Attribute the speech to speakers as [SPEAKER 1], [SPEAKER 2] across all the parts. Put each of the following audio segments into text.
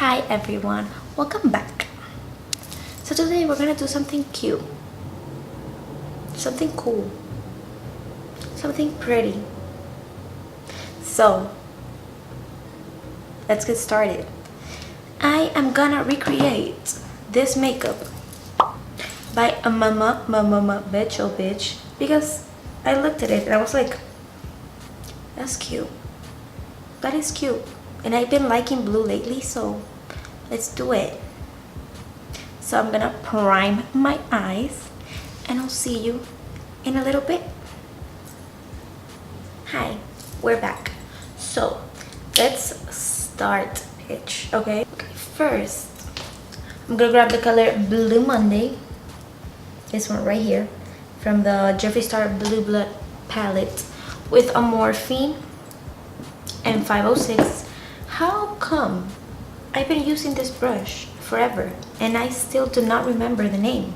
[SPEAKER 1] Hi everyone, welcome back. So today we're gonna do something cute, something cool, something pretty. So let's get started. I am gonna recreate this makeup by a mama bitch because I looked at it and I was like, that's cute, that is cute. And I've been liking blue lately, so let's do it. So I'm gonna prime my eyes and I'll see you in a little bit. Hi, we're back. So let's start, bitch. Okay, first I'm gonna grab the color Blue Monday, this one right here, from the Jeffree Star Blue Blood palette with a Morphine and 506. How come I've been using this brush forever and I still do not remember the name?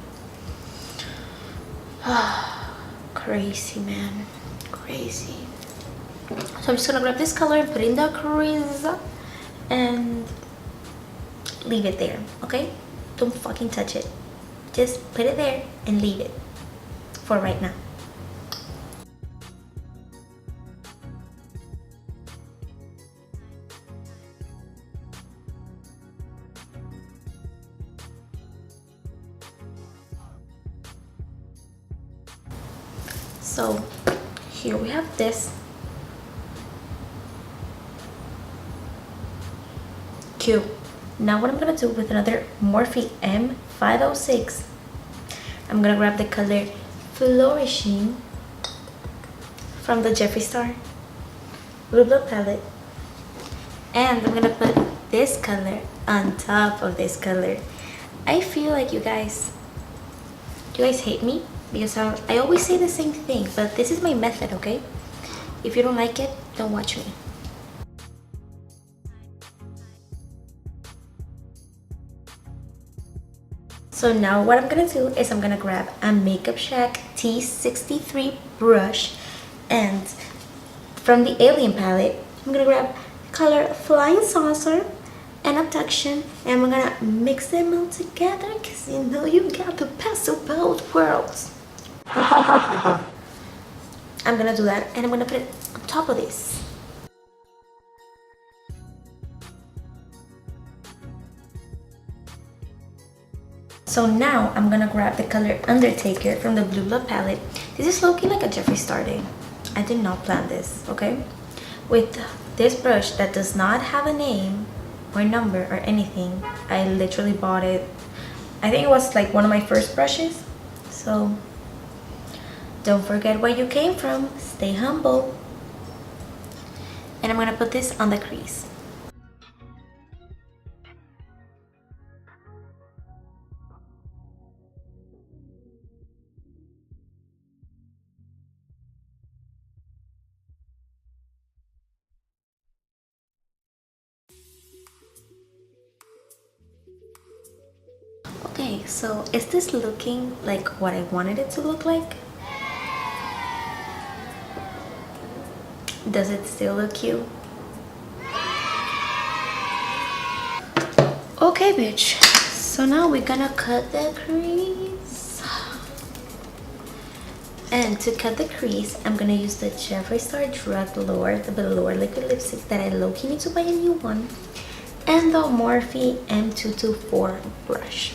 [SPEAKER 1] Crazy, man, crazy. So I'm just gonna grab this color, put it in the crease and leave it there, okay? Don't fucking touch it. Just put it there and leave it for right now. So here we have this. Cute. Now what I'm gonna do with another Morphe M506, I'm gonna grab the color Flourishing from the Jeffree Star Blue Blood palette, and I'm gonna put this color on top of this color. I feel like you guys hate me because I always say the same thing, but this is my method, okay? If you don't like it, don't watch me. So now what I'm gonna do is I'm gonna grab a Makeup Shack T63 brush, and from the Alien palette, I'm gonna grab color Flying Saucer and Abduction, and we're gonna mix them all together because you know you got the best of both worlds. I'm gonna do that and I'm gonna put it on top of this. So now I'm gonna grab the color Undertaker from the Blue Blood palette. This is looking like a Jeffree Star day. I did not plan this, okay? With this brush that does not have a name or number or anything. I literally bought it. I think it was like one of my first brushes. So don't forget where you came from. Stay humble. And I'm gonna put this on the crease. Okay, so is this looking like what I wanted it to look like? Does it still look cute? Okay, bitch. So now we're gonna cut the crease. And to cut the crease, I'm gonna use the Jeffree Star Drug Lord, the Velour liquid lipstick that I low-key need to buy a new one, and the Morphe M224 brush.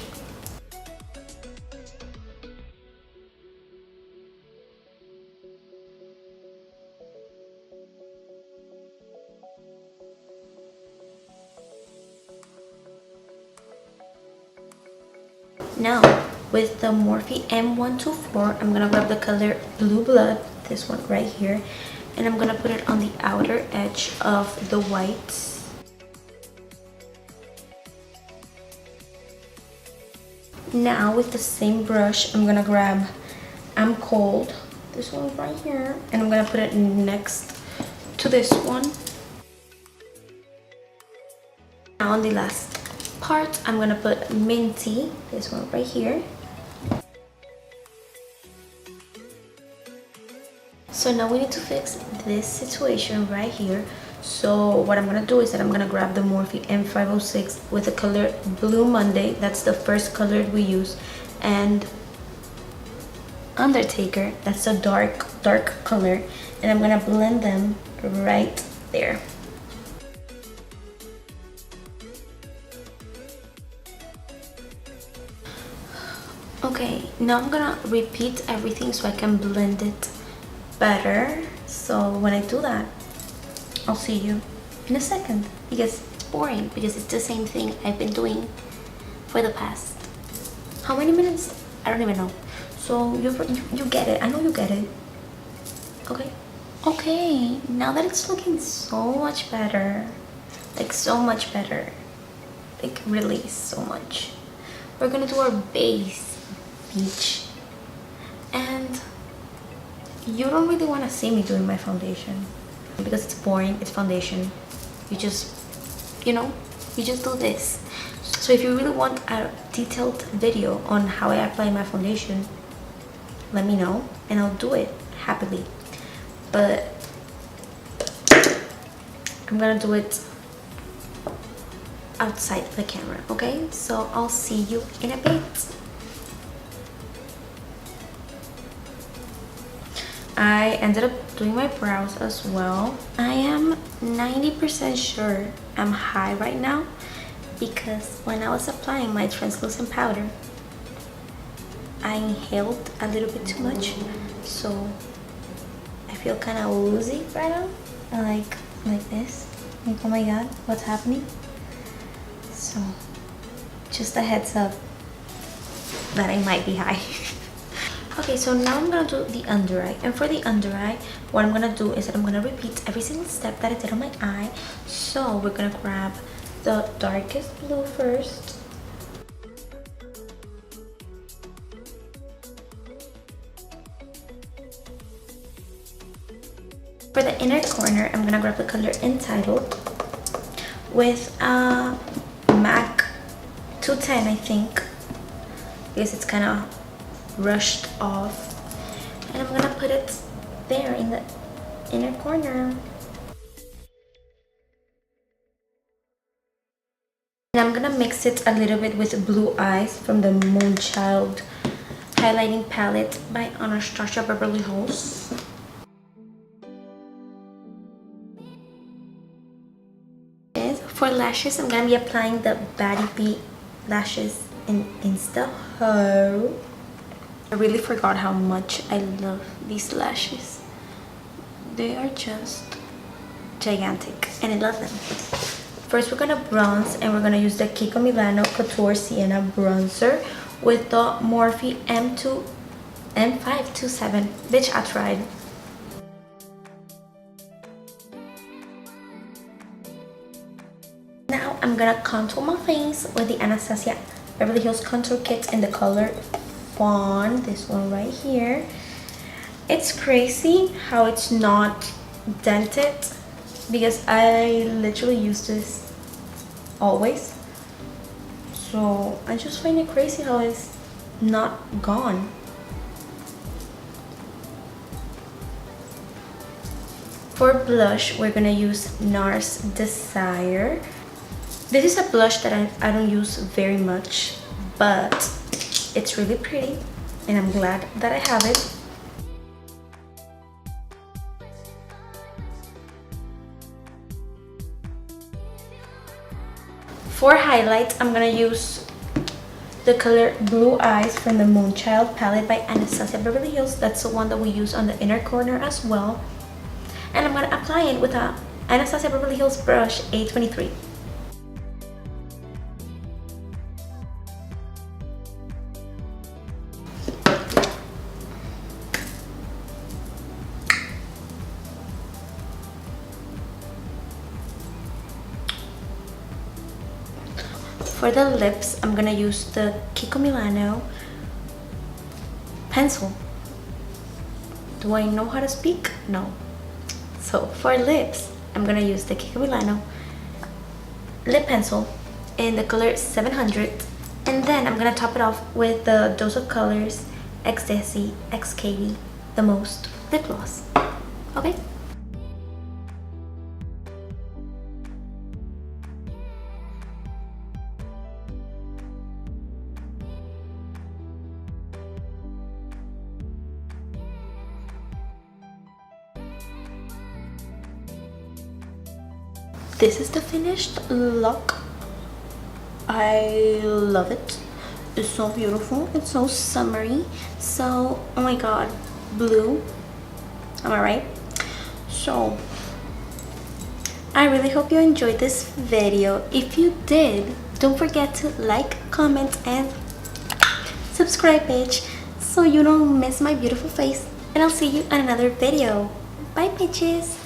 [SPEAKER 1] Now with the Morphe M124, I'm gonna grab the color Blue Blood, this one right here, and I'm gonna put it on the outer edge of the whites. Now with the same brush, I'm gonna grab I'm Cold, this one right here, and I'm gonna put it next to this one. Now on the last part, I'm gonna put Mintea, this one right here. So now we need to fix this situation right here. So what I'm gonna do is that I'm gonna grab the Morphe M506 with the color Blue Monday. That's the first color we use, and Undertaker, that's a dark color, and I'm gonna blend them right there. Okay, now I'm gonna repeat everything so I can blend it better. So when I do that, I'll see you in a second, because it's boring, because it's the same thing I've been doing for the past how many minutes? I don't even know. So you get it. I know you get it. Okay, now that it's looking so much better, like so much better, like really so much, we're gonna do our base peach. And you don't really want to see me doing my foundation because it's boring. It's foundation. You just do this. So if you really want a detailed video on how I apply my foundation, let me know and I'll do it happily. But I'm gonna do it outside the camera, okay? So I'll see you in a bit. I ended up doing my brows as well. I am 90% sure I'm high right now because when I was applying my translucent powder, I inhaled a little bit too much, so I feel kind of woozy right now, like this. Like, oh my god, what's happening? So just a heads up that I might be high. Okay, so now I'm gonna do the under eye, and for the under eye, what I'm gonna do is that I'm gonna repeat every single step that I did on my eye. So we're gonna grab the darkest blue first. For the inner corner, I'm gonna grab the color Entiteled with MAC 210, I think, because it's kind of rushed off, and I'm gonna put it there in the inner corner. And I'm gonna mix it a little bit with Blue Eyes from the Moonchild highlighting palette by Anastasia Beverly Hills. For lashes, I'm gonna be applying the Batty Bee lashes in Insta Ho. I really forgot how much I love these lashes. They are just gigantic and I love them. First we're gonna bronze, and we're gonna use the Kiko Milano Couture Sienna bronzer with the Morphe M527. Bitch, I tried. Now I'm gonna contour my face with the Anastasia Beverly Hills Contour Kit in the color Fawn, this one right here. It's crazy how it's not dented because I literally use this always. So I just find it crazy how it's not gone. For blush, we're gonna use NARS Desire. This is a blush that I don't use very much, but it's really pretty and I'm glad that I have it. For highlight, I'm gonna use the color Blue Eyes from the Moonchild palette by Anastasia Beverly Hills. That's the one that we use on the inner corner as well. And I'm gonna apply it with a Anastasia Beverly Hills brush A23. For the lips, I'm gonna use the Kiko Milano pencil. Do I know how to speak? No. So for lips, I'm gonna use the Kiko Milano lip pencil in the color 700, and then I'm gonna top it off with the Dose of Colors X Desi X Katie The Most lip gloss. Okay. this is the finished look. I love it. It's so beautiful. It's so summery. So, oh my god, blue. Am I right? So, I really hope you enjoyed this video. If you did, don't forget to like, comment, and subscribe, bitch, so you don't miss my beautiful face. And I'll see you in another video. Bye, bitches.